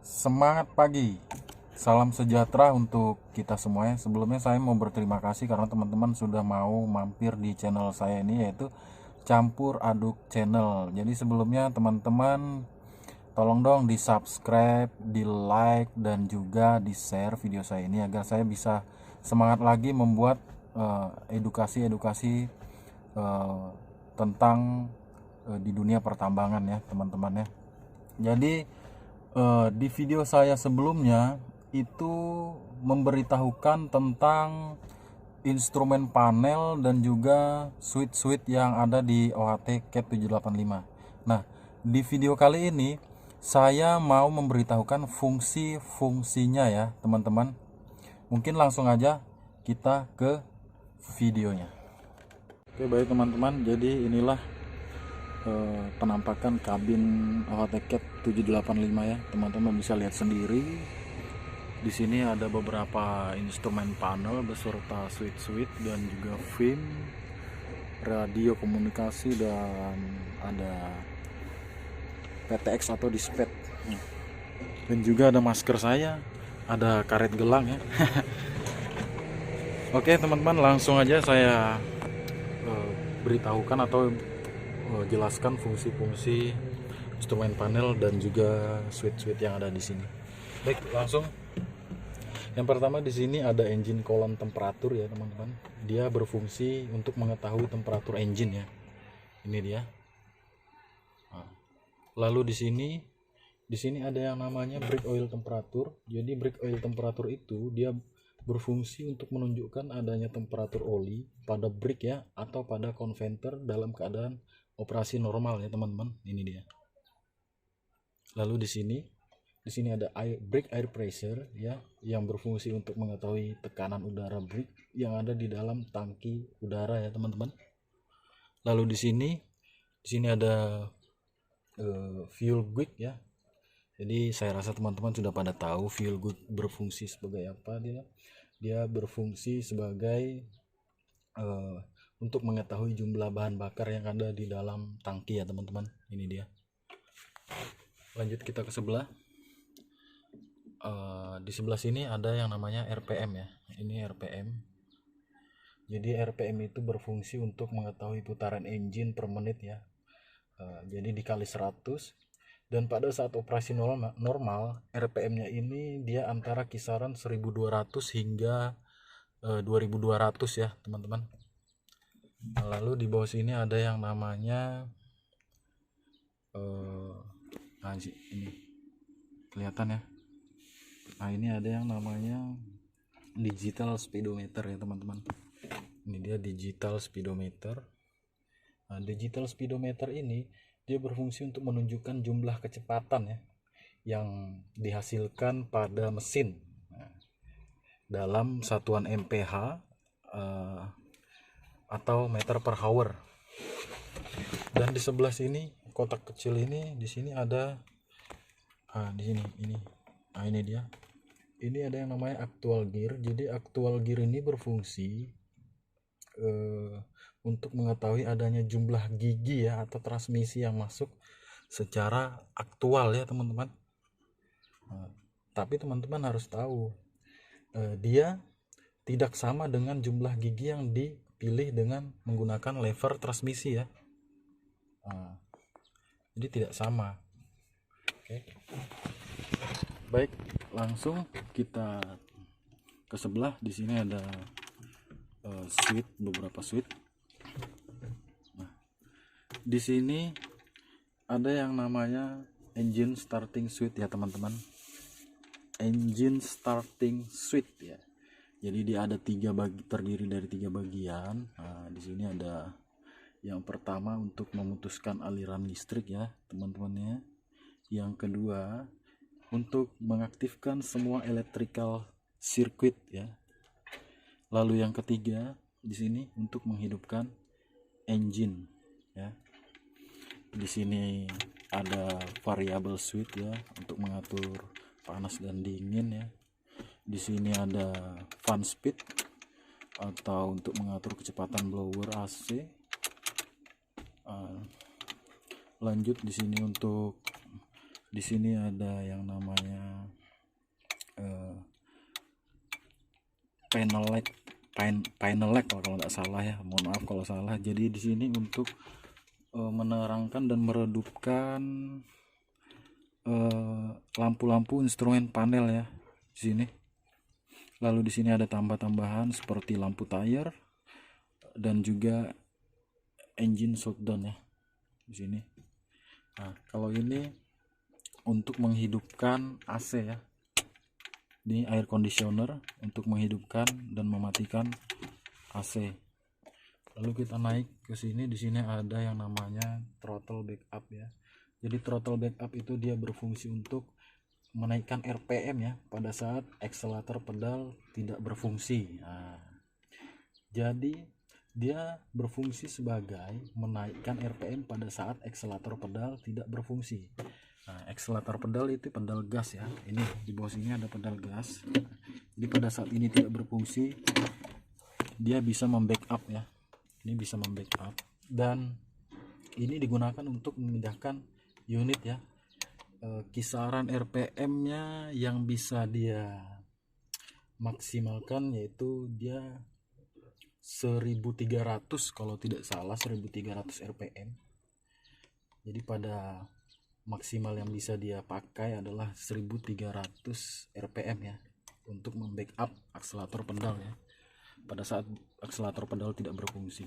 Semangat pagi, salam sejahtera untuk kita semuanya. Sebelumnya saya mau berterima kasih karena teman-teman sudah mau mampir di channel saya ini, yaitu Campur Aduk Channel. Jadi sebelumnya teman-teman tolong dong di subscribe, di like, dan juga di share video saya ini agar saya bisa semangat lagi membuat edukasi-edukasi eh, tentang di dunia pertambangan ya teman-teman ya. Jadi di video saya sebelumnya itu memberitahukan tentang instrumen panel dan juga switch-switch yang ada di OHT Cat 785. Nah, di video kali ini saya mau memberitahukan fungsi-fungsinya ya, teman-teman. Mungkin langsung aja kita ke videonya. Oke, baik teman-teman. Jadi inilah penampakan kabin OHT Cat 785 ya. Teman-teman bisa lihat sendiri. Di sini ada beberapa instrumen panel beserta switch-switch dan juga VIN, radio komunikasi, dan ada PTX atau dispet. Dan juga ada masker saya, ada karet gelang ya. Oke teman-teman, langsung aja saya beritahukan atau jelaskan fungsi-fungsi instrumen panel dan juga switch-switch yang ada di sini. Baik, langsung. Yang pertama di sini ada engine column temperatur ya teman-teman. Dia berfungsi untuk mengetahui temperatur engine ya. Ini dia. Lalu di sini ada yang namanya brake oil temperatur. Jadi brake oil temperatur itu dia berfungsi untuk menunjukkan adanya temperatur oli pada brake ya atau pada konverter dalam keadaan operasi normal ya teman-teman. Ini dia. Lalu di sini ada brake air pressure ya yang berfungsi untuk mengetahui tekanan udara brake yang ada di dalam tangki udara ya teman-teman. Lalu di sini ada fuel gauge ya. Jadi saya rasa teman-teman sudah pada tahu fuel gauge berfungsi sebagai apa dia. Dia berfungsi sebagai untuk mengetahui jumlah bahan bakar yang ada di dalam tangki ya teman-teman. Ini dia. Lanjut kita ke sebelah. Di sebelah sini ada yang namanya RPM ya. Ini RPM. Jadi RPM itu berfungsi untuk mengetahui putaran engine per menit ya. Jadi dikali 100, dan pada saat operasi normal RPM-nya ini dia antara kisaran 1200 hingga 2200 ya teman-teman. Nah, lalu di bawah sini ada yang namanya ini kelihatan ya. Nah ini ada yang namanya digital speedometer ya teman-teman. Ini dia digital speedometer. Nah, digital speedometer ini dia berfungsi untuk menunjukkan jumlah kecepatan ya yang dihasilkan pada mesin dalam satuan mph atau meter per hour. Dan di sebelah sini kotak kecil ini, di sini ada di sini ini dia. Ini ada yang namanya actual gear. Jadi actual gear ini berfungsi untuk mengetahui adanya jumlah gigi ya atau transmisi yang masuk secara aktual ya teman-teman. Tapi teman-teman harus tahu dia tidak sama dengan jumlah gigi yang dipilih dengan menggunakan lever transmisi ya. Jadi tidak sama. Oke. Baik, langsung kita ke sebelah. Di sini ada switch, beberapa switch. Nah, di sini ada yang namanya engine starting switch ya teman-teman. Engine starting switch ya. Jadi dia ada terdiri dari 3 bagian. Nah, di sini ada yang pertama untuk memutuskan aliran listrik ya teman-temannya. Yang kedua untuk mengaktifkan semua electrical circuit ya. Lalu yang ketiga di sini untuk menghidupkan engine ya. Di sini ada variable switch ya untuk mengatur panas dan dingin ya. Di sini ada fan speed atau untuk mengatur kecepatan blower AC. Lanjut di sini untuk Di sini ada yang namanya panel light kalau nggak salah ya, mohon maaf kalau salah. Jadi di sini untuk menerangkan dan meredupkan lampu-lampu instrumen panel ya di sini. Lalu di sini ada tambah-tambahan seperti lampu tire dan juga engine shutdown ya di sini. Nah, kalau ini untuk menghidupkan AC ya. Ini air conditioner untuk menghidupkan dan mematikan AC. Lalu kita naik ke sini, di sini ada yang namanya throttle backup ya. Jadi throttle backup itu dia berfungsi untuk menaikkan RPM ya pada saat akselerator pedal tidak berfungsi. Nah, jadi dia berfungsi sebagai menaikkan RPM pada saat akselerator pedal tidak berfungsi. Nah, akselerator pedal itu pedal gas ya. Ini di bawah sini ada pedal gas. Jadi pada saat ini tidak berfungsi, dia bisa membackup ya. Ini bisa membackup dan ini digunakan untuk memindahkan unit ya. Kisaran RPM-nya yang bisa dia maksimalkan yaitu dia 1300 kalau tidak salah, 1300 RPM. Jadi pada maksimal yang bisa dia pakai adalah 1300 RPM ya untuk membackup akselerator pedal ya pada saat akselerator pedal tidak berfungsi.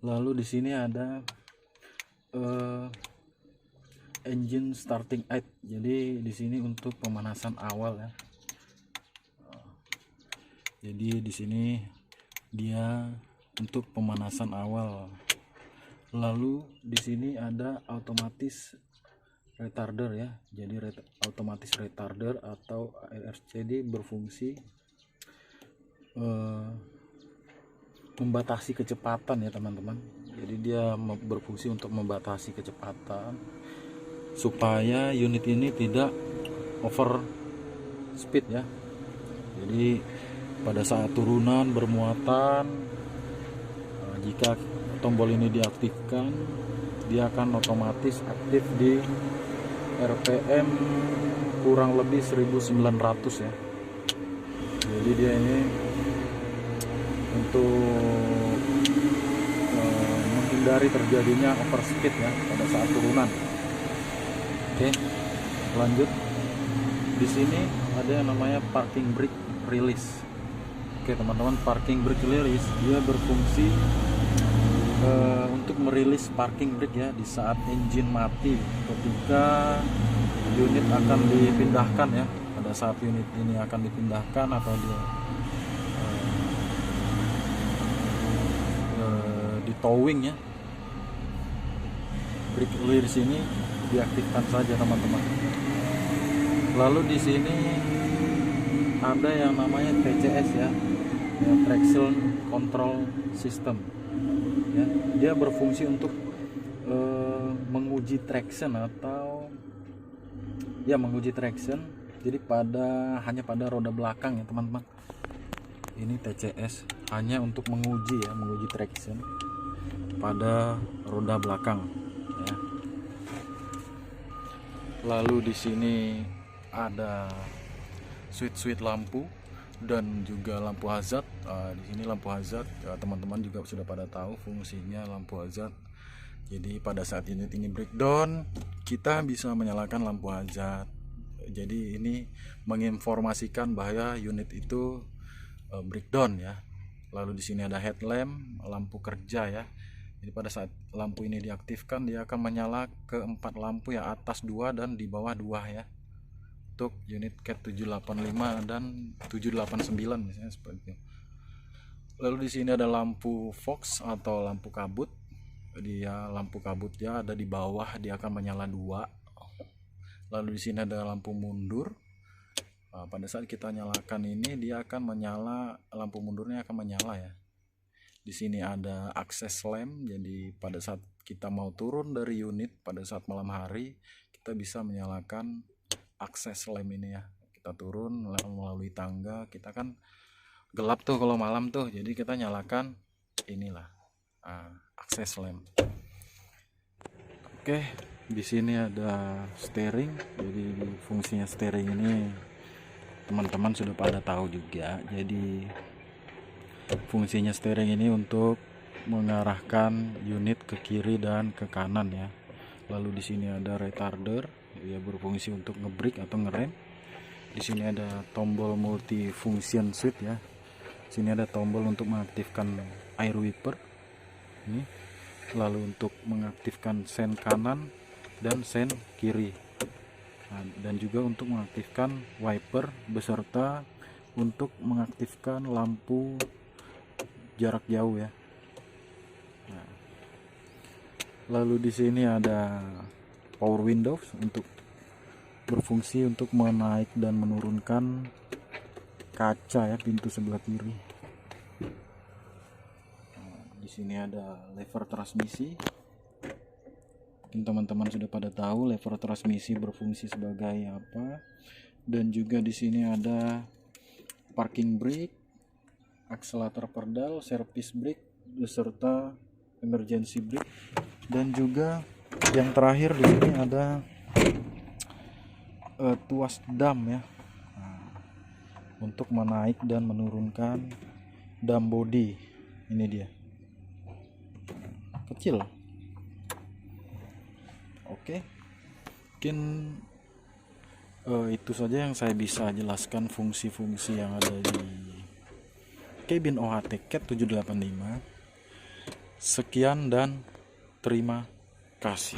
Lalu di sini ada engine starting aid. Jadi di sini untuk pemanasan awal ya. Jadi di sini dia untuk pemanasan awal. Lalu di sini ada otomatis retarder ya. Jadi otomatis retarder atau ARCD berfungsi membatasi kecepatan ya teman-teman. Jadi dia berfungsi untuk membatasi kecepatan supaya unit ini tidak over speed ya. Jadi pada saat turunan bermuatan, jika tombol ini diaktifkan, dia akan otomatis aktif di RPM kurang lebih 1900 ya. Jadi dia ini untuk menghindari terjadinya overspeed ya pada saat turunan. Oke, lanjut. Di sini ada yang namanya parking brake release. Oke teman-teman, parking brake release dia berfungsi untuk merilis parking brake ya di saat engine mati ketika unit akan dipindahkan ya. Pada saat unit ini akan dipindahkan atau dia di towing ya, brake release ini diaktifkan saja teman-teman. Lalu di sini ada yang namanya TCS ya, traction control system ya. Dia berfungsi untuk menguji traction atau ya menguji traction. Jadi hanya pada roda belakang ya teman-teman. Ini TCS hanya untuk menguji ya, menguji traction pada roda belakang ya. Lalu di sini ada switch lampu dan juga lampu hazard. Di sini lampu hazard teman-teman juga sudah pada tahu fungsinya lampu hazard. Jadi pada saat unit ini breakdown, kita bisa menyalakan lampu hazard. Jadi ini menginformasikan bahwa unit itu breakdown ya. Lalu di sini ada headlamp, lampu kerja ya. Jadi pada saat lampu ini diaktifkan, dia akan menyala ke 4 lampu ya, atas 2 dan di bawah 2 ya. Untuk unit CAT 785 dan 789 misalnya seperti itu. Lalu di sini ada lampu fog atau lampu kabut. Dia lampu kabutnya ada di bawah, dia akan menyala 2. Lalu di sini ada lampu mundur. Pada saat kita nyalakan ini, dia akan menyala, lampu mundurnya akan menyala ya. Di sini ada access lamp. Jadi pada saat kita mau turun dari unit pada saat malam hari, kita bisa menyalakan akses lamp ini ya. Kita turun melalui tangga, kita kan gelap tuh kalau malam tuh, jadi kita nyalakan inilah akses lamp. Oke, Di sini ada steering, jadi fungsinya steering ini teman-teman sudah pada tahu juga. Jadi fungsinya steering ini untuk mengarahkan unit ke kiri dan ke kanan ya. Lalu di sini ada retarder, ya berfungsi untuk ngebrake atau ngerem. Di sini ada tombol multifunction switch ya. Sini ada tombol untuk mengaktifkan air wiper. Ini. Lalu untuk mengaktifkan sen kanan dan sen kiri. Nah, dan juga untuk mengaktifkan wiper beserta untuk mengaktifkan lampu jarak jauh ya. Nah, lalu di sini ada power windows untuk berfungsi untuk menaik dan menurunkan kaca ya, pintu sebelah kiri. Nah, di sini ada lever transmisi. Mungkin teman-teman sudah pada tahu lever transmisi berfungsi sebagai apa. Dan juga di sini ada parking brake, akselerator pedal, service brake beserta emergency brake. Dan juga yang terakhir di sini ada tuas dam ya. Nah, untuk menaik dan menurunkan dam body. Ini dia. Kecil. Oke. Mungkin itu saja yang saya bisa jelaskan fungsi-fungsi yang ada di cabin OHT Cat 785. Sekian dan terima kasih.